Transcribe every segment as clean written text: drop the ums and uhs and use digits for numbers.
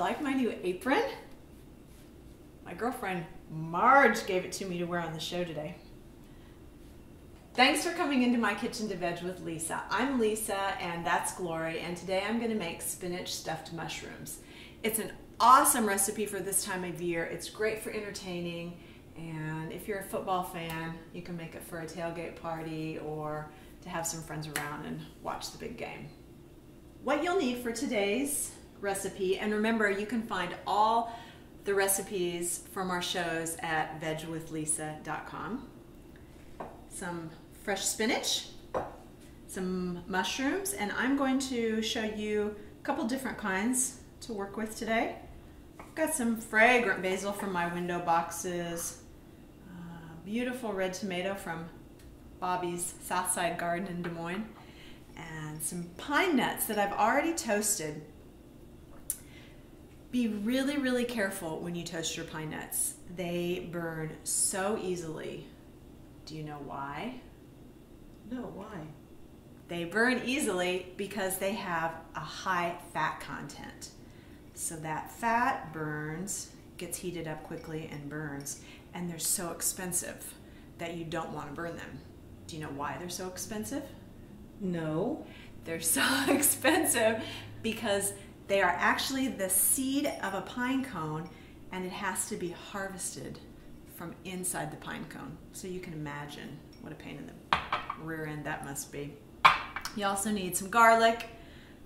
you like my new apron? My girlfriend Marge gave it to me to wear on the show today. Thanks for coming into my kitchen to veg with Lisa. I'm Lisa and that's Glory, and today I'm going to make spinach stuffed mushrooms. It's an awesome recipe for this time of year. It's great for entertaining, and if you're a football fan, you can make it for a tailgate party or to have some friends around and watch the big game. What you'll need for today's recipe, and remember you can find all the recipes from our shows at vegwithlisa.com. Some fresh spinach, some mushrooms, and I'm going to show you a couple different kinds to work with today. I've got some fragrant basil from my window boxes, beautiful red tomato from Bobby's Southside Garden in Des Moines, and some pine nuts that I've already toasted. Be really, really careful when you toast your pine nuts. They burn so easily. Do you know why? No, why? They burn easily because they have a high fat content. So that fat burns, gets heated up quickly and burns, and they're so expensive that you don't want to burn them. Do you know why they're so expensive? No. They're so expensive because they are actually the seed of a pine cone, and it has to be harvested from inside the pine cone. So you can imagine what a pain in the rear end that must be. You also need some garlic,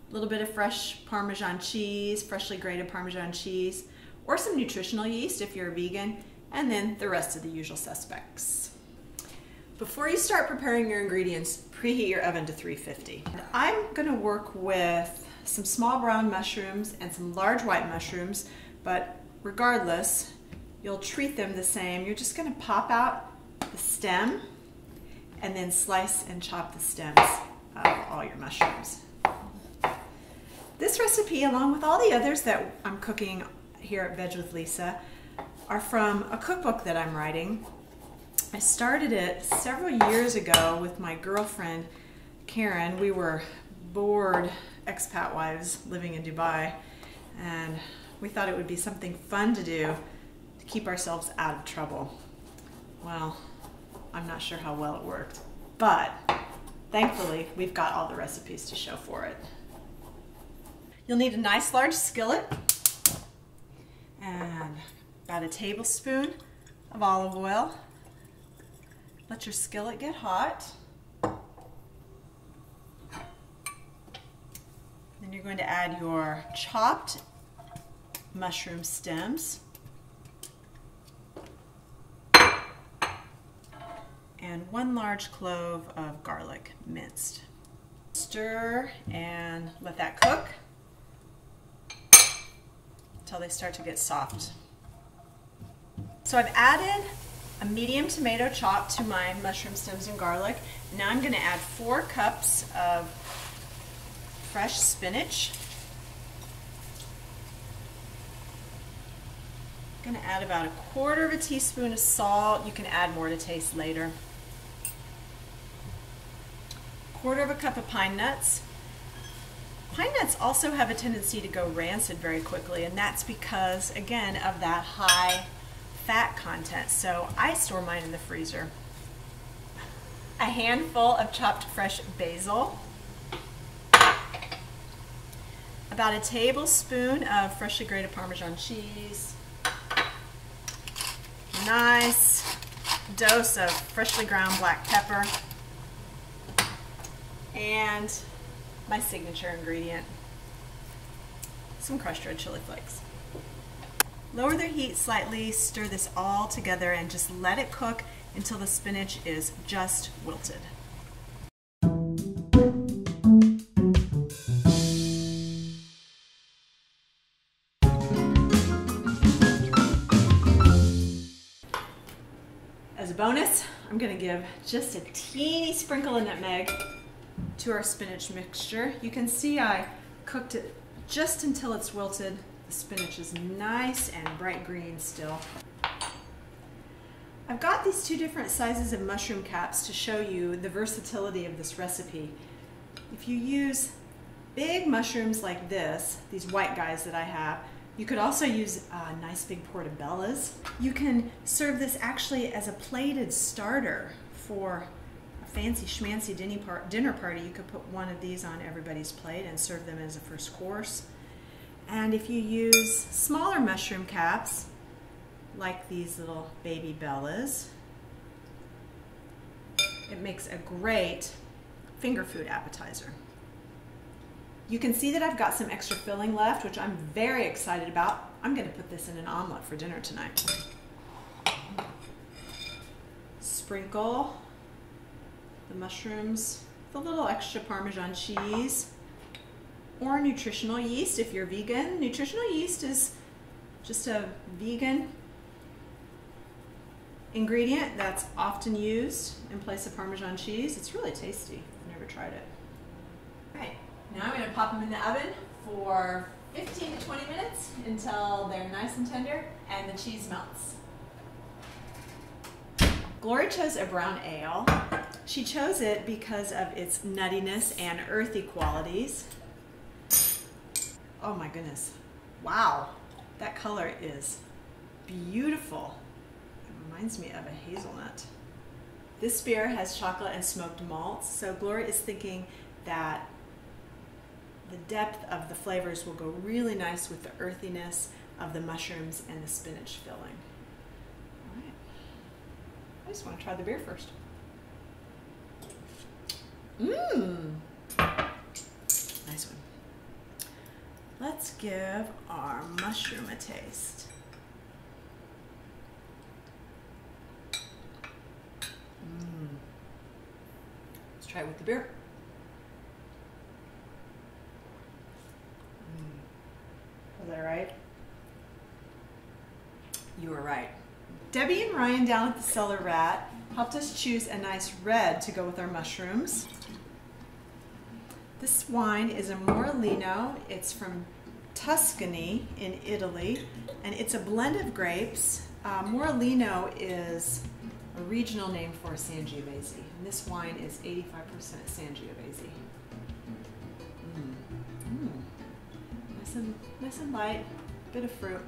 a little bit of fresh Parmesan cheese, freshly grated Parmesan cheese, or some nutritional yeast if you're a vegan, and then the rest of the usual suspects. Before you start preparing your ingredients, preheat your oven to 350. I'm going to work with some small brown mushrooms and some large white mushrooms, but regardless, you'll treat them the same. You're just going to pop out the stem and then slice and chop the stems of all your mushrooms. This recipe, along with all the others that I'm cooking here at Veg with Lisa, are from a cookbook that I'm writing. I started it several years ago with my girlfriend Karen. We were bored expat wives living in Dubai, and we thought it would be something fun to do to keep ourselves out of trouble. Well, I'm not sure how well it worked, but thankfully we've got all the recipes to show for it. You'll need a nice large skillet and about a tablespoon of olive oil. Let your skillet get hot. Then you're going to add your chopped mushroom stems and 1 large clove of garlic minced. Stir and let that cook until they start to get soft. So I've added a medium tomato chopped to my mushroom stems and garlic. Now I'm going to add 4 cups of fresh spinach. I'm going to add about 1/4 teaspoon of salt. You can add more to taste later. 1/4 cup of pine nuts. Pine nuts also have a tendency to go rancid very quickly, and that's because, again, of that high fat content. So I store mine in the freezer. A handful of chopped fresh basil. About a tablespoon of freshly grated Parmesan cheese. Nice dose of freshly ground black pepper. And my signature ingredient, some crushed red chili flakes. Lower the heat slightly, stir this all together, and just let it cook until the spinach is just wilted. As a bonus, I'm going to give just a teeny sprinkle of nutmeg to our spinach mixture. You can see I cooked it just until it's wilted. The spinach is nice and bright green still. I've got these 2 different sizes of mushroom caps to show you the versatility of this recipe. If you use big mushrooms like this, these white guys that I have, You could also use nice big portobellas. You can serve this actually as a plated starter for a fancy schmancy dinner party. You could put one of these on everybody's plate and serve them as a first course. And if you use smaller mushroom caps, like these little baby bellas, it makes a great finger food appetizer. You can see that I've got some extra filling left, which I'm very excited about. I'm going to put this in an omelet for dinner tonight. Sprinkle the mushrooms with a little extra Parmesan cheese or nutritional yeast if you're vegan. Nutritional yeast is just a vegan ingredient that's often used in place of Parmesan cheese. It's really tasty. I've never tried it. All right, now I'm going to pop them in the oven for 15 to 20 minutes until they're nice and tender and the cheese melts. Glory chose a brown ale. She chose it because of its nuttiness and earthy qualities. Oh my goodness. Wow, that color is beautiful. It reminds me of a hazelnut. This beer has chocolate and smoked malts, so Gloria is thinking that the depth of the flavors will go really nice with the earthiness of the mushrooms and the spinach filling. All right. I just want to try the beer first. Mmm. Nice one. Let's give our mushroom a taste. Let's try it with the beer. Was that right? You were right. Debbie and Ryan down at the Cellar Rat helped us choose a nice red to go with our mushrooms. This wine is a Morellino. It's from Tuscany in Italy, and it's a blend of grapes. Morellino is a regional name for Sangiovese, and this wine is 85% Sangiovese. Nice and light, bit of fruit.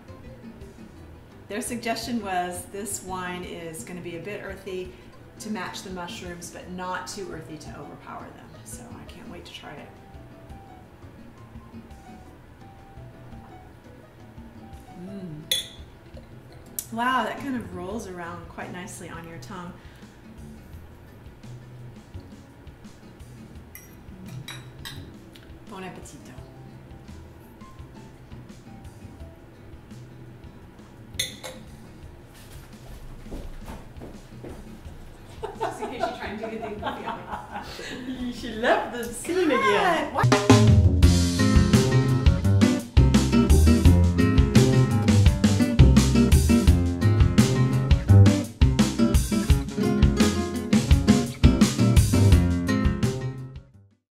Their suggestion was this wine is going to be a bit earthy to match the mushrooms, but not too earthy to overpower them. So I can't wait to try it. Wow, that kind of rolls around quite nicely on your tongue. Bon appetito. Just in case you're trying to do the thing. She left the scene again.